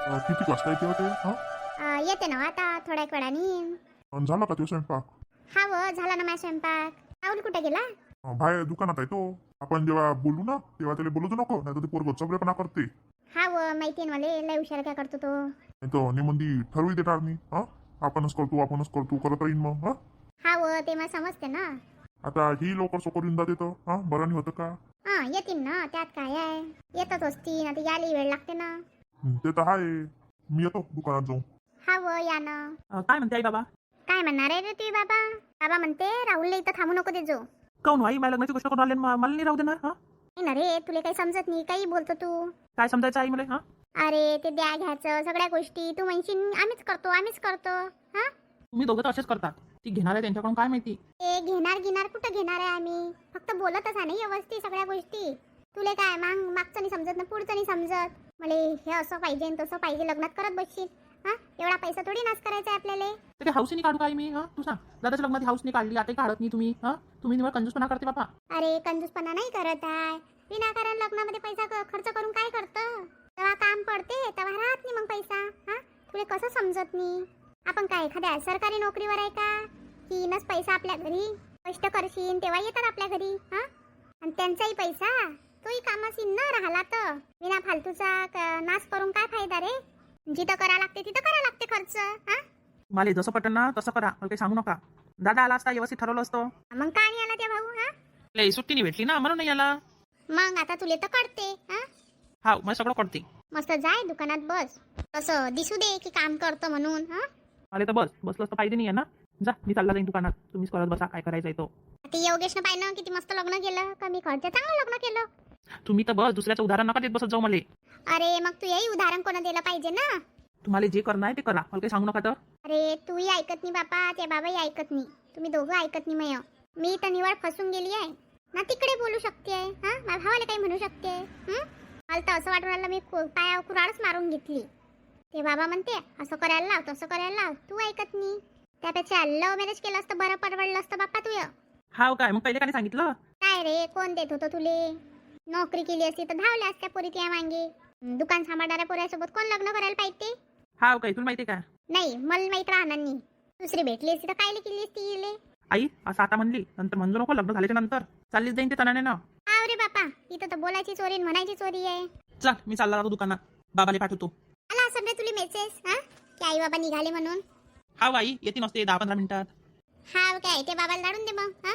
किती वाजता येते होते हा? येते ना आता थोड्या एक वेळाने. झाला का तो स्वयंपाक? हा व झाला ना माझा स्वयंपाक. राहुल कुठे गेला? बाहेर दुकानात आहे तो. आपण जेव्हा बोलू ना तेव्हा त्याला बोलू नको, नाही तर ते पोरग चबरेपणा करते. हा व माहिती आहे ना मला, लय हुशार काय करतो तो. नाही तर निमंदी ठरवी देणार मी. हा, आपणच करतो करत राहीन मग. हा, हा व ते मला समजते ना. आता ही लवकर सोकर येऊन जाते तर हा बरं नाही होतं का? हा येतील ना, त्यात काय आहे. येतच असतील आता, यायला वेळ लागते ना. ते तर आहे. मी येतो दुकानात जाऊन. हा व या ना. काय म्हणते आई बाबा? काय म्हणणार आहे रे तुम्ही बाबा? बाबा म्हणते राहुलला इथं थांबू नको दे जो. काऊन आई माझ्या लग्नाची गोष्ट करून आले मला नाही राहू देणार? हा, नाही ना रे, तुला काही समजत नाही, काही बोलतो तू. काय समजायचं आई मला? हा, अरे ते द्या घ्यायचं सगळ्या गोष्टी तू म्हणशील आम्हीच करतो. हा, तुम्ही दोघं तर असेच करतात. ती घेणार आहे त्यांच्याकडून काय माहिती. ते घेणार कुठं घेणार आहे आम्ही, फक्त बोलतच आहे नाही व्यवस्थित सगळ्या गोष्टी. तुले काय मागचं नाही समजत ना पुढचं नाही समजत. मला हे असं पाहिजे आणि तसं पाहिजे, लग्नात करत बसशील. हा, एवढा पैसा थोडी नाश करायचा आहे आपल्याला. ते हाऊसनी काढू काय मी? हा, तू सांग. दादाच्या लग्नात हाऊसनी काढली, आता काढत नाही तुम्ही. हा, तुम्ही निवड कंजूसपणा करते बापा. अरे कंजूसपणा नाही करत आहे. विनाकारण लग्नामध्ये पैसा खर्च करून काय करतं? तेव्हा काम पडते तेव्हा राहत नाही मग पैसा. हा, तुला कसं समजत नाही? आपण काय एखाद्या सरकारी नोकरीवर आहे का की नस पैसा आपल्या घरी कष्ट करशील तेव्हा येतात आपल्या घरी. हा, आणि त्यांचाही पैसा तोही कामाशील ना राहिला तर. विना फालतूचा नाश करून काय फायदा रे? जिथं करा लागते तिथं करा लागते खर्च. हा, मला जसं पटन ना तसं करा, मला काही सांगू नका. दादा आला असता व्यवस्थित ठरवलं असतं. मग काय नाही आला त्या भाऊ? हा, लई सुट्टी नाही भेटली ना म्हणून नाही आला. मग आता तुले तर कळते. हा, हा, मला सगळं कळते. मस्त जाय दुकानात बस, तसं दिसू दे की काम करतो म्हणून. हा, आले तर बसलं तर पाहिजे नाही आहे ना. जा, मी चालला जाईन दुकानात, तुम्हीच करत बसा काय करायचंय तो. ते योगेशनं पाहिलं किती मस्त लग्न केलं, कमी खर्च चांगलं लग्न केलं. तुम्ही तर बस दुसऱ्याचं उदाहरण नका देत बसत जाऊ मला. अरे मग तू यही उदाहरण कोणा दिलं पाहिजे ना. तुम्हाला जे करणं आहे ते करा, मला काही सांगू नका तर. अरे तूही ऐकत नाही बापा, ते बाबाही ऐकत नाही, तुम्ही दोघं ऐकत नाही. मी तर निवड फसून गेली आहे ना, तिकडे बोलू शकते. हा, माझ्या भावाला काही म्हणू शकते. मला तर असं वाटून राहिलं मी पाया कुराडच मारून घेतली. ते बाबा म्हणते असं करायला लाव तसं करायला लाव, तू ऐकत नाही. त्यापेक्षा लव्ह मॅरेज केलं असतं बरं परवडलं असतं बाप्पा तुझं. हाव काय? मग पहिले का नाही सांगितलं? काय रे, कोण देत होतं तुले? नोकरी केली असती तर धावल्या असत्या पोरी त्या मागे. दुकान सांभाळणाऱ्या पोऱ्यासोबत कोण लग्न करायला पाहिजे? हाव काय? तुला माहिती का? नाही, मला माहित राहणार नाही. दुसरी भेटली असती तर कायले केली असती इले? आई असं आता म्हणली नंतर म्हणजो नको, लग्न झाल्याच्या नंतर चाललीच जाईन ते तणाने ना. आव रे बापा, इथं तर बोलायची चोरी आणि म्हणायची चोरी आहे. चल, मी चालला जातो दुकानात, बाबाला पाठवतो. आला असं रे तुला मेसेज हा की आई बाबा निघाले म्हणून? हाव आई, येते नसते 10-15 मिनिटात. हाव काय? ते बाबाला दाडून दे मग. हा,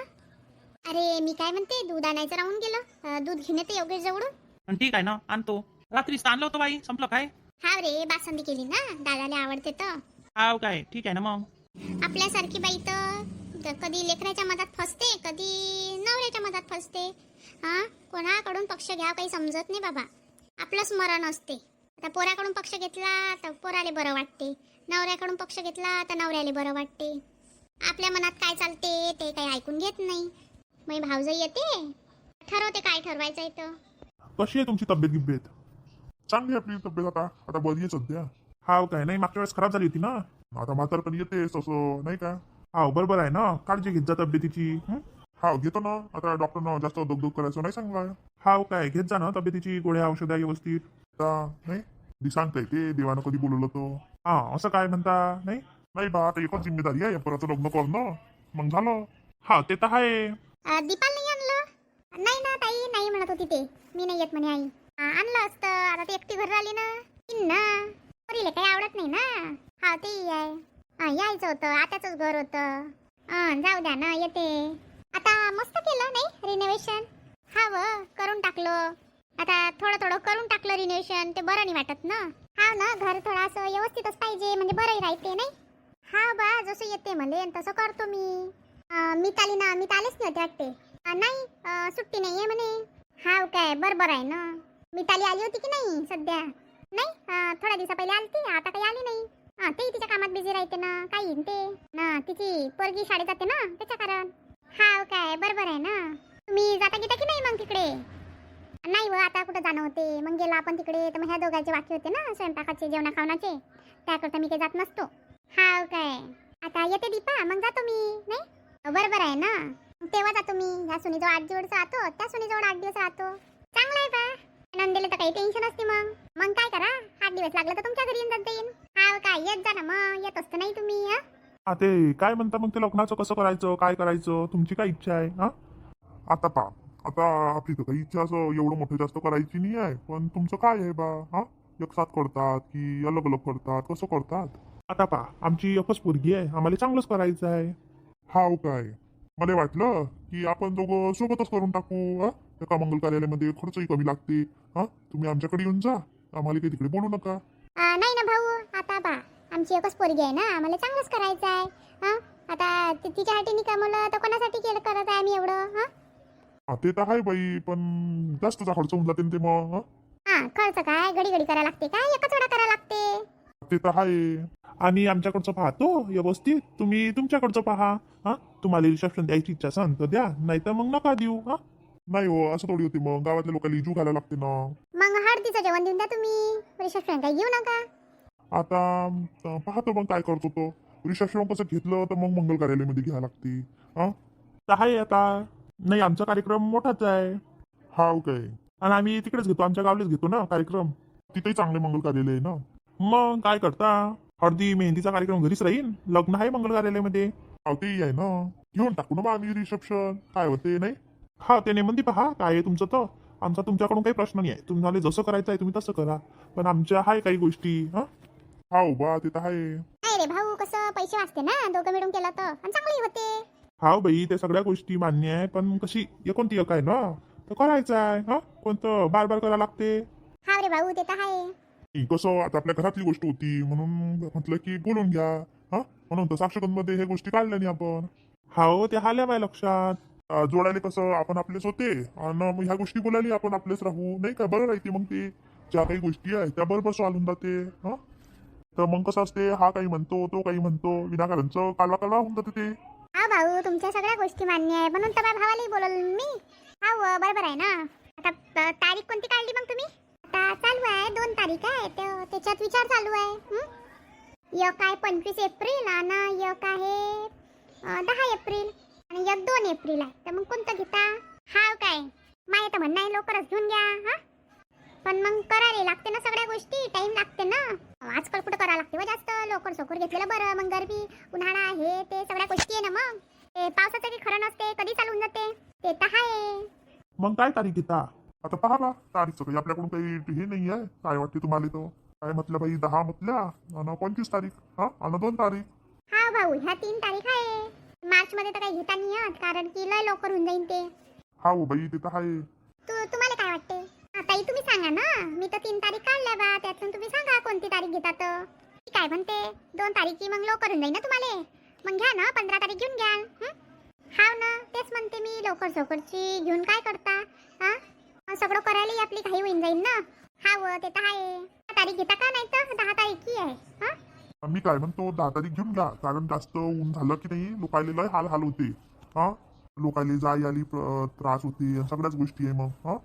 अरे मी काय म्हणते, दूध आणायचं राहून गेलं. दूध घेणे ते योगेश जवळून. पण ठीक आहे ना, आणतो. रात्रीच आणलं होतं बाई, संपलं काय? हाव रे, बासुंदी केली ना, दादाला आवडते तर. हाव काय? ठीक आहे ना मग. आपल्यासारखी बाई तर कधी लेकराच्या मधात फसते, कधी नवऱ्याच्या मधात फसते. हा, कोणाकडून पक्ष घ्या काही समजत नाही बाबा. आपलंच मरण असते. आता पोराकडून पक्ष घेतला तर पोराले बरं वाटते, नवऱ्याकडून पक्ष घेतला तर नवऱ्याले बरं वाटते. आपल्या मनात काय चालते ते काही ऐकून घेत नाही. मग भावजई येते, ठरवते काय ठरवायचं इथं. कशी आहे तुमची तब्येत गिब्येत? चांगली आहे आपली तब्येत. आता बरी आहे सध्या. हाव काय? नाही मागच्या वेळेस खराब झाली होती ना, आता म्हातारपणी येते तसं नाही का? हाव बरोबर आहे ना, काळजी घेत जा तब्येतीची. हाव घेतो ना, आता डॉक्टरनं जास्त दगदग करायचं नाही सांगलाय. हाव काय? घेत जा ना तब्येतीची गोळ्या औषधं व्यवस्थित. नाही दी सांगताय ते देवानं कधी बोलवलं तो. हा, असं काय म्हणता? नाही नाही बा, आता एकच जिम्मेदारी आहे, परत लग्न करणं मग झालं. हा, ते तर आहे. दीपाल नाही आणलं? नाही ना ताई, नाही म्हणत होती ते, मी नाही येत म्हणे आई. आणलं असतं, आता ती एकटी घरी आली ना. इन ना, पोरीला काही आवडत नाही ना. हा, तेही आहे. यायचं होतं, आताच घर होतं. जाऊ द्या ना, येते. आता मस्त केलं नाही रिनोव्हेशन? हा व, करून टाकलं. आता थोडं करून टाकलं रिनोव्हेशन, ते बरं नाही वाटत ना. हा ना, घर थोडं असं व्यवस्थितच पाहिजे, म्हणजे बरंही राहते नाही. हा बा, जसं येते मला तसं करतो मी. मिताली आलेच नाही होते वाटते. नाही, सुट्टी नाही आहे म्हणे. हाव काय? बरोबर आहे ना. मिताली आली होती की नाही सध्या? नाही, थोड्या दिवसा पहिले आली ती, आता काही आली नाही. ते तिच्या कामात बिझी राहते ना, काही ते ना, तिची पोरगी शाळेत जाते ना त्याच्या कारण. हाव काय? बरोबर आहे ना. तुम्ही जाता की नाही मग तिकडे? नाही व, आता कुठं जाणं होते. मग गेला आपण तिकडे तर मग ह्या दोघांचे वाक्य होते ना, स्वयंपाकाचे जेवणा खावणाचे, त्याकरता मी काही जात नसतो. हाव काय? आता येते दीपा, मग जातो मी. नाही बरोबर आहे ना, तेव्हा जातो मी. ह्या सुनीजवळ 8 दिवस राहतो, त्या सुनीजवळ 8 दिवस राहतो. चांगलं आहे बा. नंदेला तर काही टेन्शन असते. मग काय करा, 8 दिवस लागलं तर तुमच्या घरी येऊन जाता येईल. हा काय येत जा ना, मग येत असतं नाही तुम्ही. हा हा ते काय म्हणता मग ते लग्नाचं कसं करायचं, काय करायचं, तुमची काय इच्छा आहे? हा आता पहा, आता आपली तर काही इच्छा असं एवढं मोठं जास्त करायची नाही आहे, पण तुमचं काय आहे बा? हा एक साथ करतात की अलग अलग करतात, कसं करतात? आता पहा, आमची एकच पोरगी आहे, आम्हाला चांगलंच करायचं आहे. हाव काय? मला वाटलं की आपण दोघं सोबतच करून टाकू. हा एका मंगल कार्यालयामध्ये खर्चही कमी लागते. हा तुम्ही आमच्याकडे येऊन जा, आम्हाला काही तिकडे बोलू नका. नाही ना भाऊ, आता बा आमची एकच पोरगी आहे ना, आम्हाला चांगलंच करायचं आहे. हा आता तिच्यासाठी नाही कमवलं तर कोणासाठी केलं करत आहे आम्ही एवढं. हा ते तर आहे बाई, पण जास्तचा खर्च होऊन जाते ना ते मग. हा खर्च काय घडी घडी करायला लागते काय, एकच वेळा करायला लागते. ते तर आहे. आणि आमच्याकडचं पाहतो व्यवस्थित, तुम्ही तुमच्याकडचं पहा. हा तुम्हाला रिसेप्शन द्यायची इच्छा असेल तर द्या, नाही तर मग नका देऊ. हा नाही हो, असं थोडी होती, मग गावातल्या लोकांना इजू घालायला लागते ना. मग हळदीचं जेवण देऊन द्या तुम्ही, रिसेप्शन काही घेऊ नका. आता पाहतो मग काय करतो तो. रिसेप्शन कसं घेतलं तर मग मंगल कार्यालयामध्ये घ्यावं लागते. हा तर आहे आता. नाही आमचा कार्यक्रम मोठाच आहे. हाव काय? आणि आम्ही तिकडेच घेतो, आमच्या गावलेच घेतो ना कार्यक्रम. तिथेही चांगले मंगल कार्यालय आहे ना. मग काय करता, हळदी मेहंदीचा कार्यक्रम घरीच राहील, लग्न आहे मंगल कार्यालयामध्ये. हाव तेही आहे ना, घेऊन टाकू ना मग आम्ही रिसेप्शन, काय होते नाही. हा ते नेमंदी पहा काय आहे तुमचं, तर आमचा तुमच्याकडून काही प्रश्न नाही आहे, तुम्हाला जसं करायचं आहे तुम्ही तसं करा, पण आमच्या आहे काही गोष्टी. हा हाव बा ते तर आहे. नाही रे भाऊ, कसं पैसे वाचते ना दोघं मिळून केलं तर, आणि चांगली होते. हाव बाई, ते सगळ्या गोष्टी मान्य आहे, पण कशी एकोणती एक आहे ना, तर करायचं आहे. हा कोणतं बार बार करायला लागते. हा रे भाऊ, ते तर आहे. कसं आता आपल्या घरातली गोष्ट होती म्हणून म्हटलं की बोलून घ्या. हा म्हणून तर साक्षगंधमध्ये हे गोष्टी काढल्या नाही आपण. हो ते आल्या माझ्या लक्षात. जोडायला कसं आपण आपलेच होते, आणि मग ह्या गोष्टी बोलायला आपण आपलेच राहू, नाही का? बरं राहते मग ते ज्या काही गोष्टी आहे त्या बरोबर सॉल्व होऊन जाते. हा तर मग कसं असते, हा काही म्हणतो तो काही म्हणतो, विनाकारणचं कालवा कालवा होऊन जाते ते. हा भाऊ, तुमच्या सगळ्या गोष्टी मान्य आहे, म्हणून तर माझ्या भावालाही बोलवलं मी. हा बरोबर आहे ना. आता तारीख कोणती काढली मग तुम्ही? आता चालू आहे 2 तारीख आहे, त्याच्यात विचार चालू आहे. एक आहे 25 एप्रिल आणि एक आहे 10 एप्रिल आणि एक 2 एप्रिल आहे. तर मग कोणतं घेता? हाव काय? माझं तर म्हणणं आहे लवकरच घेऊन घ्या. हा पण मग करायला लागते ना सगळ्या गोष्टी, टाइम लागते ना. आजकाल कुठं करायला लागते व जास्त, लवकर सोकर घेतलेलं बरं. मग गरबी उन्हाळा हे ते सगळ्या गोष्टी आहे ना. मग ते पावसाचं काही खरं नसते, कधी चालून जाते, ते तर आहे. मग काय तारीख घेता? आता पहा बा, तारीखचं काही आपल्याकडून काही हे नाही आहे. काय वाटते तुम्हाला? तो काय म्हटलं बाई, 10 म्हटल्या आणि 25 तारीख, हा आणि 2 तारीख. हा भाऊ, ह्या 3 तारीख आहे. मार्च मध्ये तर काही घेता नाही येत, कारण की लय लवकर होऊन जाईल ते. हा हो बाई, ते तर आहे. तुम्हाला काय वाटते? ताई तुम्ही सांगा ना, मी तर 3 तारीख काढल्या बा, त्यातून तुम्ही सांगा कोणती तारीख घेता. तर मी काय म्हणते, 2 तारीखची मग लवकर होऊन जाईल ना तुम्हाला. मग घ्या ना, 15 तारीख घेऊन घ्या. हाव ना, तेच म्हणते मी, लवकर सोकरची घेऊन काय करता? हा सगळं करायला आपली घाई होऊन जाईल ना. हाव ते तर आहे. 10 तारीख घेता का? नाही तर 10 तारीख की आहे. मी काय म्हणतो, 10 तारीख घेऊन घ्या, कारण जास्त ऊन झालं की नाही लोकायला लय हाल हाल होते. हा लोकायला जाई आली त्रास होते, या सगळ्याच गोष्टी आहे. मग हा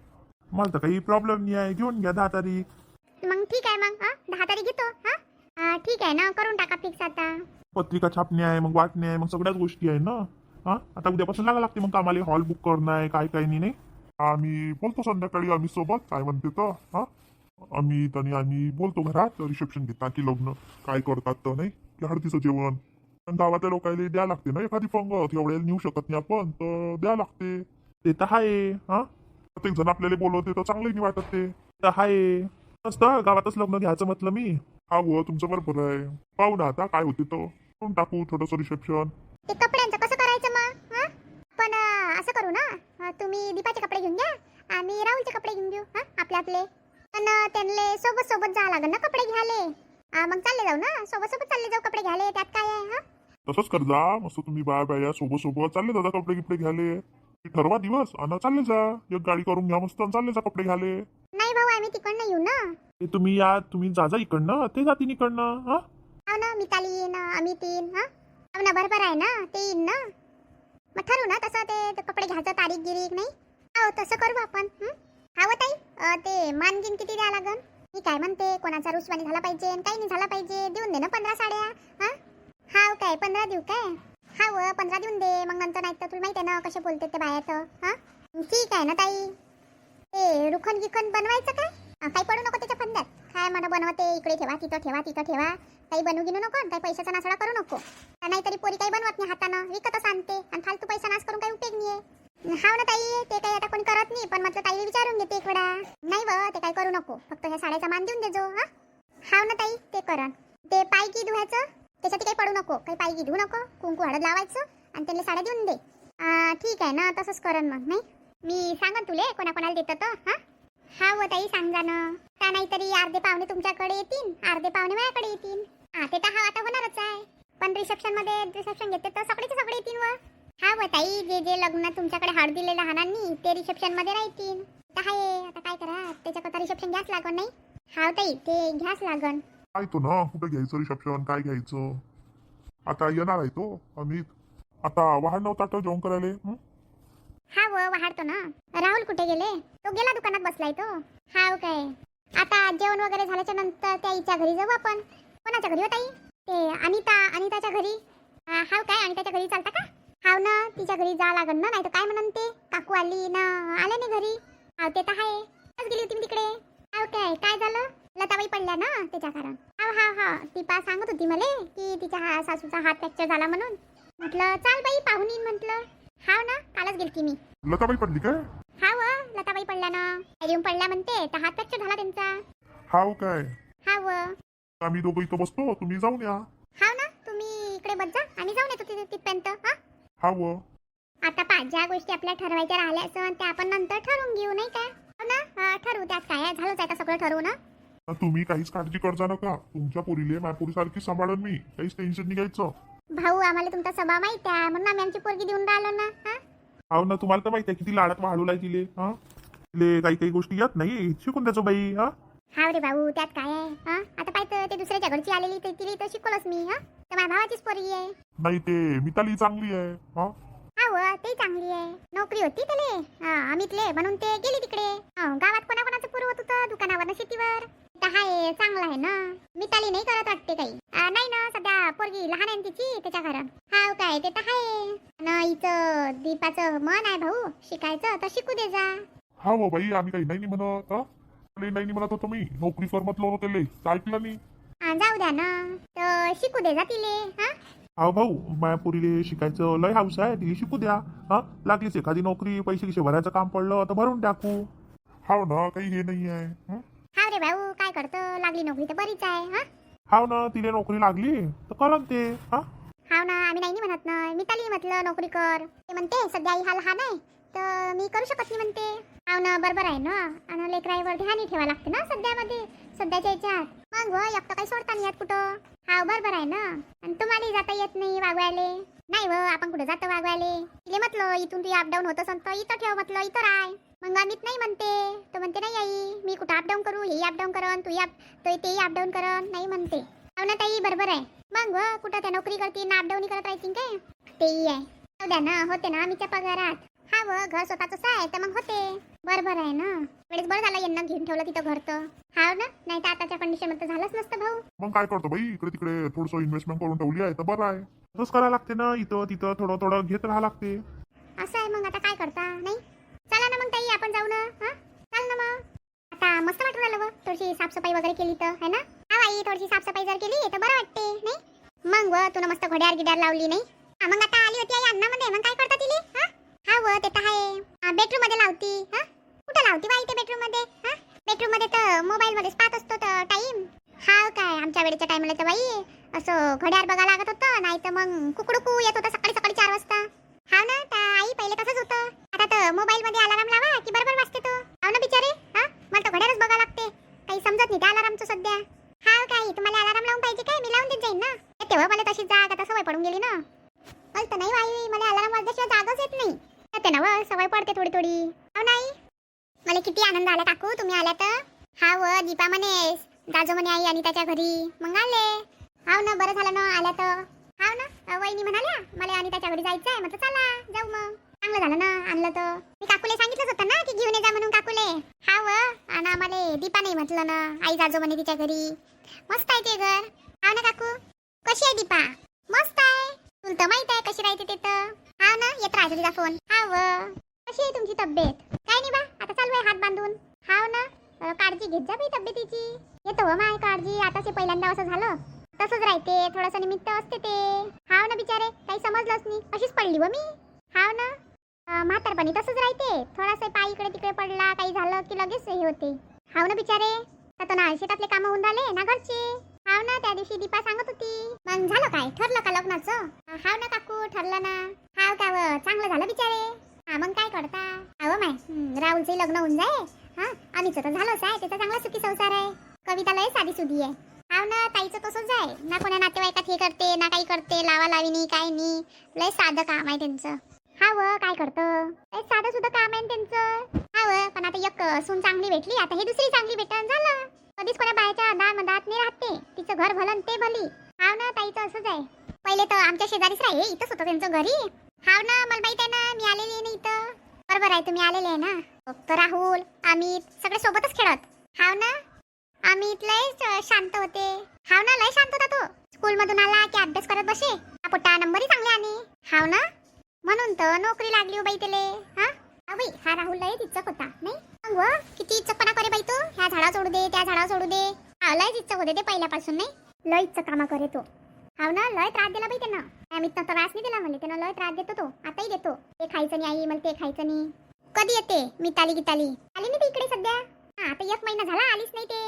मला तर काही प्रॉब्लेम नाही आहे, घेऊन घ्या 10 तारीख. मग ठीक आहे, मग 10 तारीख घेतो. ठीक आहे ना, करून टाका फिक्स आता. पत्रिका छापणे आहे, मग वाटणे आहे, मग सगळ्याच गोष्टी आहे ना. हा आता उद्यापासून लागा लागते मग कामाला, हॉल बुक करणं आहे, काय काय नाही. आम्ही बोलतो संध्याकाळी आम्ही सोबत, काय म्हणते तर. हा आम्ही बोलतो घरात, रिसेप्शन घेता की लग्न काय करतात तर नाही, की हळदीचं जेवण. पण गावातल्या लोकांना द्या लागते ना एखादी पंगत, एवढ्याला नेऊ शकत नाही आपण, तर द्या लागते. ते तर आहे. हा प्रत्येक जण आपल्याला बोलवते तर चांगलं नाही वाटत. ते तर आहे. असतं गावातच लग्न घ्यायचं म्हटलं मी. हा हो तुमचं बरोबर आहे. पाहू ना आता काय होते तर करून टाकू थोडंसं रिसेप्शन. ते कपड्यांचं कसं करायचं मग? पण असं करू ना, तुम्ही दीपाचे कपडे घेऊन घ्या, आम्ही राहुलचे कपडे घेऊन घेऊ. आपले आपले. पण त्यांना सोबत सोबत जावं लागेल ना कपडे घ्यायला. मग चालले जाऊ ना, सोबत सोबत चालले जाऊ कपडे घ्यायला, त्यात काय आहे? तसंच कर जा, मस्त तुम्ही बाया सोबत सोबत चालले जा कपडे गिपडे घ्याले. ठरवा दिवस आणि चालले जा, एक गाडी करून घ्या मस्त आणि चालले जा कपडे घ्याले. नाही भाऊ, आम्ही तिकडनं येऊ ना. ते तुम्ही या, तुम्ही जा इकडनं, ते जातील इकडनं. हा हो ना, मिताली येईन, अमित येईन. हो ना, बरोबर आहे ना, ते येईन ना. मग ठरू ना तसं, ते कपडे घ्यायचं तारीख गिरीक नाही. हो तसं करू आपण. हा ताई, ते मानगिन किती द्या लागन? मी काय म्हणते, कोणाचा रुसवानी झाला पाहिजे काही नाही झाला पाहिजे, देऊन दे ना 15 साड्या. हाव काय 15 देऊ काय? हाव 15 देऊन दे, मग नंतर नाही तर तुला माहिती आहे ना कसे बोलते ते बाया तर. ठीक आहे ना ताई. ते रुखन गिखन बनवायचं काय काही पडू नको त्याच्या फंद्यात. काय म्हणा बनवते इकडे ठेवा तिथं ठेवा काही बनवू गिनू नको आणि काही पैशाचा नासडा करू नको. नाहीतरी पोरी काही बनवत नाही हातानं विकतच आणते आणि फालतू पैसा नाश करून काही उपयोग नाहीये. हाव ना ताई ते काही आता कोणी करत नाही पण म्हटलं ताईला विचारून घेते एक वेळा. नाही व ते काही करू नको फक्त ह्या साड्याचा मान देऊन देजो. हा हाव ना ताई ते करण. ते पायकी धुवायचं त्याच्यात काही पडू नको काही पायकी धुवू नको कुंकू हळद लावायचं आणि त्यांना साड्या देऊन दे. ठीक आहे ना तसंच करण मग. नाही मी सांगन तुले कोणाकोणाला देतं तर. हा व ताई सांगा ना. का नाहीतरी अर्धे पाहुणे तुमच्याकडे येतील अर्धे पाहुणे माझ्याकडे येतील. ते तर हा आता होणारच आहे पण रिसेप्शन घेते तर सगळेचे सगळे येतील. व हा व ताई जे जे लग्न तुमच्याकडे हाड दिले लहानांनी ते रिसेप्शन मध्ये राहतील. तर आहे आता काय करा त्याच्याकरता रिसेप्शन घ्याच लागन. नाही हाव ताई ते घ्याच लागन. काय तो ना कुठं घ्यायचं रिसेप्शन काय घ्यायचं. आता येणार आहे तो अमित. आता वाहन नव्हता तो जेवण करायला. हा व वाढतो ना. राहुल कुठे गेले. तो गेला दुकानात बसलाय तो. हाव काय आता जेवण वगैरे झाल्याच्या नंतर त्या आईच्या घरी जाऊ आपण. कोणाच्या घरी होता ते अनिताच्या घरी. हाव काय अनिताच्या घरी चालता का. हाव ना तिच्या घरी जा लागन ना. नाही तर काय म्हणन ते काकू आली ना आले नाही घरी. हाव ते तर आहे आज गेली होती मी तिकडे. हाव काय झालं लताबाई पडल्या ना त्याच्या कारण. हाव ती सांगत होती मला की तिच्या सासूचा हात फ्रॅक्चर झाला म्हणून. म्हटलं चाल बाई पाहून येईन म्हटलं. हाव ना कालच गेलती मी. लताबाई पडली काय. हाव लताबाई पडल्या ना येऊन पडल्या म्हणते तर हात फ्रॅक्चर झाला त्यांचा. हाव काय. हाव आम्ही दोघं इथं बसतो तुम्ही जाऊन या. हाव ना तुम्ही इकडे बस जा आम्ही जाऊन येतो तिथपर्यंत. हाव आता ज्या गोष्टी आपल्या ठरवायच्या राहिल्या असं त्या आपण नंतर ठरवून घेऊ नाही काय. हो ना ठरवू त्यात काय आहे झालंच आहे का सगळं ठरवू ना. तुम्ही काहीच काळजी करजा नका. तुमच्या पोरीले माझ्या पोरीसारखी सांभाळून मी काहीच टेन्शन नाही घ्यायचं. भाऊ आम्हाला तुमचा स्वभाव माहित आहे म्हणून आम्ही आमची पोरगी देऊन राहिलो ना. हाव ना तुम्हाला तर माहिती आहे किती लाडात वाढवलाय तिले. तिले काही गोष्टी येत नाही शिकून द्यायचो बाई. हाव रे भाऊ त्यात काय आहे. आता पाहिजे ते दुसऱ्याच्या घरची आलेली तिला तर शिकवलंच मी. तर माझ्या भावाचीच पोरगी आहे. नाही ते मिताली चांगली आहे. हाव ते चांगली आहे नोकरी होती त्याले अमितले म्हणून ते गेली तिकडे. गावात कोणाकोणाचं पुरवत होतं दुकानावर शेतीवर. तर हाय चांगला आहे ना. मिताली नाही करत वाटते काही. नाही ना सध्या पोरगी लहान आहे तिची त्याच्या घरात. हाव काय ते तर आहे ना. हिचं दीपाचं मन आहे भाऊ शिकायचं तर शिकू दे जा. हा हो बाई आम्ही काही नाही म्हणत. नाही म्हणत होतो मी नोकरी कर म्हटलं होतं त्याले ऐकलं नाही. जाऊ द्या ना तर शिकू दे जा तिले. हा भाऊ माझ्या पोरीले शिकायचं लय हाऊस आहे तिला शिकू द्या. लागलीच एखादी नोकरी पैसे भरायचं काम पडलं तर भरून टाकू. हाव ना काही हे नाही आहे. हाव रे भाऊ काय करतो लागली नोकरी तर बरीच आहे. हाव ना तिला नोकरी लागली तर करन ते. हाव ना आम्ही नाही म्हणत ना. मिताली म्हटलं नोकरी कर ते म्हणते सध्या आई हा लहान आहे तर मी करू शकत नाही म्हणते. हाव ना बरोबर आहे ना. आणि लेकराईवर ध्यान ठेवा लागते ना सध्याच्या याच्यात. मग एकटं काही सोडता नाही येत कुठं. हाव बरोबर आहे ना. आणि तुम्हाला जाता येत नाही वागवायले. नाही आपण कुठं जातो वागवायले. तिले म्हटलं इथून तू अपडाऊन होत असेल तर इथं ठेव म्हटलं इथं राय. मग अमित नाही म्हणते. तो म्हणते नाही आई मी कुठं अपडाऊन करू हे अपडाऊन करन तू तेही अपडाऊन करन नाही म्हणते. हाव ना ताई बरोबर आहे. मग कुठं त्या नोकरी करतील ना अपडाऊन करत राहतील काय तेही आहे. जाऊ द्या ना होते ना आम्हीच्या पगारात. हा घर स्वतःच आहे तर मग होते. बरोबर आहे ना. वेळेस बरं झालं यांना घेऊन ठेवलं तिथं घर तर. हाव ना नाही तर आताच्या कंडिशन मध्ये झालंच नसतं भाऊ. मग काय करतो बाई इकडे तिकडे थोडस इन्व्हेस्टमेंट करून ठेवली आहे तर बरं आहे. तसंच करायला लागते ना इथं तिथं थोडं घेत राहा लागते. असं आहे मग आता काय करता. नाही चला ना मग ताई आपण जाऊ ना. चाल ना मग. आता मस्त वाटून राहिलं थोडीशी साफसफाई वगैरे केली तर है ना. हा आई थोडीशी साफसफाई जर केली तर बरं वाटते नाही. मग तुला मस्त घड्याळ गिड्याळ लावली नाही. मग आता आली होती आई अन्नामध्ये मग काय करता तिले. हा ते तर आहे बेडरूम मध्ये लावती. कुठं लावती बाई ते बेडरूम मध्ये. बेडरूम मध्ये तर मोबाईल मध्येच पाहत असतो तर टाइम. हाव काय आमच्या वेळेच्या टाइमला तर बाई असं घड्याळ बघा लागत होतं नाही तर मग कुकडुकू येत होतं सकाळी 4 वाजता. हाव ना तर आई पहिले तसंच होतं. आता तर मोबाईल मध्ये अलार्म लावा की बरोबर वाजते तो. हाव ना बिचारे मला तर घड्याळच बघा लागते काही समजत नाही त्या अलार्मचं सध्या. हाव काय तुम्हाला अलार्म लावून पाहिजे काय मी लावून देत जाईन ना. तेव्हा मला तशी जाग आता सवय पडून गेली ना. तर नाही बाई मला अलार्म वाजल्याशिवाय जागच येत नाही. ते ना सवय पडते थोडी. हो नाही मला किती आनंद आला काकू तुम्ही आल्या तर. हाव दीपा म्हणे जाजो म्हणे आई आणि त्याच्या घरी मग आले. हाव ना बरं झालं ना आल्या तर. हाव ना वहिनी म्हणाल्या मला आणि त्याच्या घरी जायचं आहे म्हटलं चला जाऊ मग. चांगलं झालं ना आणलं तर. मी काकूले सांगितलंच होतं ना की घेऊन ये जा म्हणून काकूले. हाव आणि आम्हाला दीपा नाही म्हटलं ना आई जाजो म्हणे तिच्या घरी. मस्त आहे ते घर. हाव ना काकू कशी आहे दीपा. मस्त आहे. तुला तर माहित आहे कशी राहते ते तर. हाव ना येत राहायचं तिचा फोन. हाव कशी आहे तुमची तब्येत. काय नाही बा आता चालू आहे हात बांधून. हाव ना, काळजी घेत जा बाई तब्येतीची. येतो हो माय काळजी. आता ते पहिल्यांदा असं झालं तसंच राहते, थोडंसं निमित्त असते ते. हाव ना बिचारे, काही समजलंच नाही, अशीच पडली व मी. हाव ना, म्हातारपणी तसंच राहते, थोडासा पाय इकडे तिकडे पडला, काही झालं की लगेच हे होते. हाव ना बिचारे, आता ना शेतातले कामं होऊन राहिले ना घरचे. हाव ना, त्या दिवशी दीपा सांगत होती. मग झालं काय, ठरलं का लग्नाचं? हाव ना काकू, ठरलं ना. हाव का व, चांगलं झालं बिचारे. हा मग काय करता. हाव माय, राहुलचंही लग्न होऊन जाय. हा, आम्हीचं तर झालंच आहे, त्याचा चांगला सुखी संसार आहे. कविता लय साधी सुधी आहे. हाव ना, ताईचं तसंच आहे ना, कोणा नातेवाईकात हे करते ना काही करते, लावा लावी नाही काय नाही, लय साधं काम आहे त्यांचं. हाव काय करतं, लय साधं सुद्धा काम आहे त्यांचं. हाव पण आता एक सून चांगली भेटली, आता हे दुसरी चांगली भेटून झालं. कधीच कोणा बायच्या मधात नाही राहते, तिचं घर भलं ते भली. हाव ना, ताईचं असंच आहे. पहिले तर आमच्या शेजारीच राही, इथंच होतं त्यांचं घरी. हाव ना, मला माहित आहे ना, मी आलेली आहे ना इथं. बरोबर आहे, तुम्ही आलेले आहे ना. फक्त राहुल अमित सगळे सोबतच खेळत. हाव ना, अमित लय शांत होते. हाव ना, लय शांत होता तो. स्कूल मधून आला की अभ्यास करत बसे, पोटा नंबरही चांगले आले. हाव ना, म्हणून तर नोकरी लागली हो बाई त्याले. हा बाई, हा राहुल लय इच्छक होता नाही. मग किती इच्छकपणा करे बाई तो, ह्या झाडा सोडू दे त्या झाडा सोडू दे. हा लयच इच्छक होते ते पहिल्यापासून नाही, लय इच्छक कामा करे तो. हाव ना, लय त्रास दिला बाई त्यानं. अमितनं त्रास नाही दिला मला, त्यानं लय त्रास देतो तो, आताही देतो. ते खायचं नाही आई, मला ते खायचं नाही. कधी येते मिताली गीताली? आली नाही ते इकडे सध्या. हा आता 1 महिना झाला आलीच नाही ते.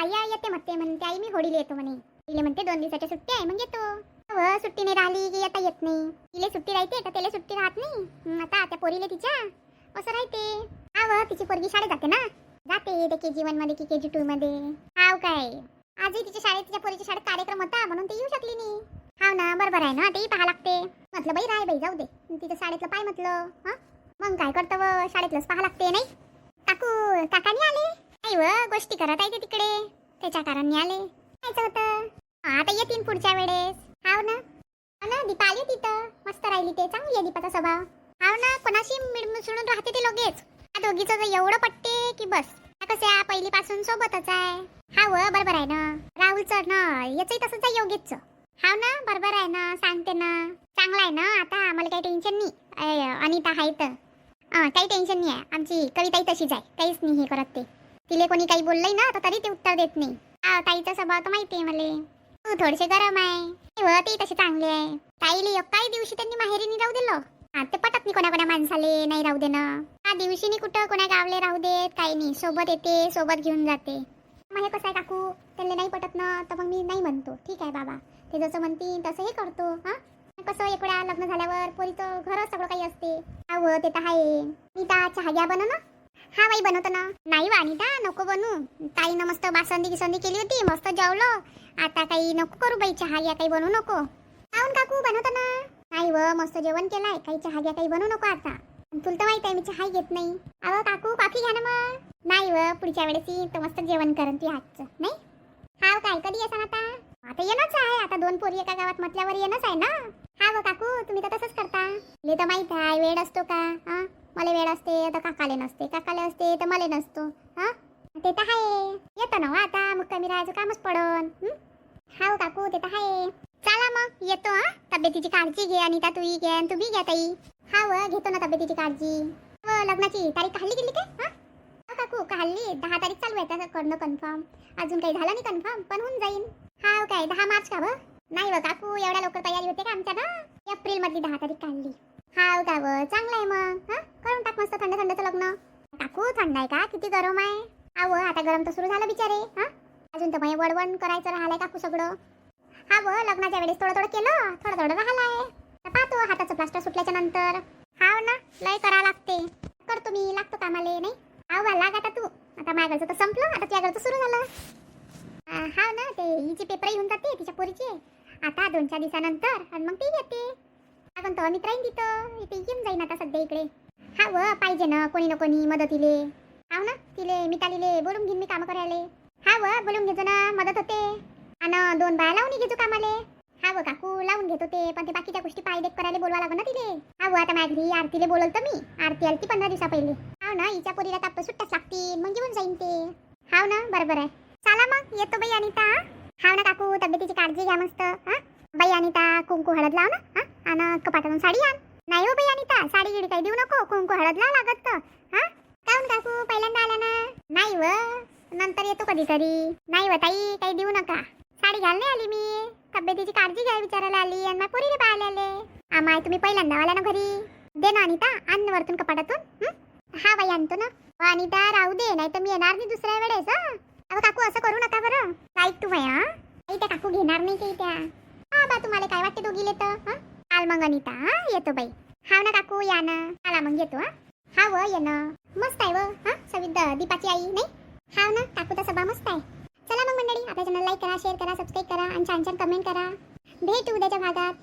या येते म्हणते, म्हणते आई मी होळीला येतो म्हणे. तिले म्हणते 2 दिवसाची सुट्टी आहे मग येतो. सुट्टी नाही राहिली की येता येत नाही. तिले सुट्टी राहते तर त्याला सुट्टी राहत नाही. आता त्या पोरीले तिच्या असं राहते. हाव तिची पोरगी शाळेत जाते ना, जाते ते KG1 मध्ये की KG2 मध्ये. हाव काय, आजही तिच्या शाळेत, तिच्या पोरीच्या शाळेत कार्यक्रम होता म्हणून ती येऊ शकली नाही. हाव ना, बरोबर आहे ना, तेही पाहा लागते. म्हटलं बाई राय बाई, जाऊ दे तिच्या शाळेतलं पाय म्हटलं. हा मग काय करतं व, शाळेतलंच पाहा लागते नाही. काकू काकानी आले नाही व, गोष्टी करत आहे ते तिकडे, त्याच्या कारांनी आले. कायचं होतं, आता येतील पुढच्या वेळेस. हाव ना, दीपा आली तिथं, मस्त राहिली ते, चांगली आहे दीपाचा स्वभाव. हाव ना, कोणाशी मिळून राहते ते लगेच. या दोघीचं तर एवढं पटते की बस. कसं पहिलीपासून सोबतच आहे. हाव बरोबर आहे ना, राहुलचं ना याचंही तसंच आहे योगेशचं. हाव ना, बरोबर आहे ना, सांगते ना, चांगला आहे ना. आता आम्हाला काही टेन्शन नाही, अनिता आहे तर काही टेन्शन नाही आहे. आमची कविताही तशीच आहे, काहीच नाही हे करत ते. तिले कोणी काही बोललंय ना तर तरी ते उत्तर देत नाही. ताईचा स्वभाव तर माहिती आहे मला, तू थोडेसे गरम आहे. ते तसे चांगले आहे. ताईले काही दिवशी त्यांनी माहेरी नाही राहू दिलं. ते पटत नाही कोणा माणसाले नाही राहू देणं. त्या दिवशी नाही कुठं कोणा गावले राहू देत, काही नाही, सोबत येते सोबत घेऊन जाते. मग हे कसं आहे काकू, त्यांना नाही पटत ना तर मग मी नाही म्हणतो, ठीक आहे बाबा, ते जसं म्हणतील तसं हे करतो. हा कसं एक वेळा लग्न झाल्यावर पोरीचं घर सगळं काही असते. हाव ते तर आहे. मी तर चहा घ्या बनव ना. हा बाई बनवतो ना. नाही वाणीता नको बनू, ताईनं मस्त बासंदी गिसंदी केली होती, मस्त जेवलो. आता काही नको करू बाई, चहा घ्या काही बनवू नको. काहून काकू बनवतो ना. नाही व, मस्त जेवण केलंय, काही चहा घ्या काही बनवू नको आता. तुला तर माहित आहे मी चहा घेत नाही. अहो काकू कॉफी घ्या ना मग. नाही व, पुढच्या वेळेस तर मस्त जेवण करून ती हातचं नाही. हाव काय, कधी येसान आता? आता येणंच आहे, आता 2 पोरी एका गावात म्हटल्यावर येणंच आहे ना. हा व काकू, तुम्ही तर तसंच करता. ले तर माहित आहे वेळ असतो का. हा मला वेळ असते तर काकाले नसते, काकाले असते तर मला नसतो. हा ते तर आहे. येतो ना आता, मग कमी राहायचं कामच पडन. हाव काकू ते तर आहे. चला मग येतो. हा तब्येतीची काळजी घे, अनिता तूही घे आणि तुम्ही घ्या ताई. हाव घेतो ना तब्येतीची काळजी. व लग्नाची तारीख काढली गेली काय? हा काकू काढली, 10 तारीख चालू आहे त्याचं करणं कन्फर्म. अजून काही झालं नाही कन्फर्म, पण होऊन जाईल. हाव काय 10 मार्च का व? नाही व काकू, एवढ्या लवकर तयारी होते का आमच्या ना. एप्रिल मधली 10 तारीख काढली. हाव का व, चांगलं आहे मग. हा करून टाक मस्त थंड थंडचं लग्न. काकू थंड आहे का, किती गरम आहे. हाव आता गरम तर सुरू झालं बिचारे. हा अजून तर मग वडवण करायचं राहिलंय काकू सगळं. हा व लग्नाच्या वेळेस थोडं थोडं केलं, थोडं थोडं राहिलंय. पाहतो हाताचं प्लास्टर सुटल्याच्या नंतर. हाव ना, लय करा लागते. करतो मी, लागतो कामाले नाही. हाव लाग आता तू. आता माझ्याकडचं तर संपलं, आता तुझ्याकडचं सुरू झालं. हाव ना, ते हिचे पेपरही होऊन जाते तिच्या पोरीचे आता 2-4 दिवसानंतर, आणि मग ती येते. आपण तर अमित राहीन तिथं, इथे येऊन जाईन आता सध्या इकडे. हा व पाहिजे ना कोणी ना कोणी मदतीले. हाव ना, तिले मितालीले बोलून घेईन मी काम करायला. हा व बोलून घेतो ना, मदत होते. आणि 2 बाया लावून घेतो कामाले. हा व काकू लावून घेतो ते, पण ते बाकीच्या गोष्टी पायदेक करायला बोलवा लागेल ना तिले. हा व आता माझ्या घरी आरतीले बोलवलं मी. आरती आलती 15 दिवसा पहिले. हाव ना, हिच्या पोरीला ताप सुट्टाच लागतील, मग घेऊन जाईन ते. हाव ना, बरोबर आहे. चला मग येतो बाई अनिता. हाव ना काकू, तब्येतीची काळजी घ्या मस्त. हा बाई अनिता, कुंकू हळद लाव ना. हा आणि कपाटातून साडी आण. नाही हो बाई अनिता, साडी गिडी काही देऊ नको, कुंकू हळद लाव लागत तर. हा काहून काकू? काकू पहिल्यांदा आला ना? नाही व, नंतर येतो कधीतरी. नाही व ताई, काही देऊ नका. साडी घाल नाही आली मी, तब्येतीची काळजी घ्या विचारायला आली आणि मग पोरीला पाहायला आले. आमाय तुम्ही पहिल्यांदा आला ना घरी. दे ना अनिता, आण वरतून कपाटातून. हा बाई आणतो ना. अनिता राहू दे, नाही तर मी येणार नाही दुसऱ्या वेळेस. अहो काकू असं करू नका बरं. ऐक तू भया, त्या काकू घेणार नाही काही त्या. हा बा, तुम्हाला काय वाटते दोघीले तर? आल मग अनिता, येतो बाई. हाव ना काकू, या ना. आला मग येतो. हा व, ये ना. मस्त आहे व, सवित दीपाची आई नाही. हाव ना, काकूचा सभा मस्त आहे. चला मग मंडळी, आपल्या चॅनल लाईक करा, शेअर करा, सबस्क्राईब करा आणि छान छान कमेंट करा. भेटू उद्याच्या भागात.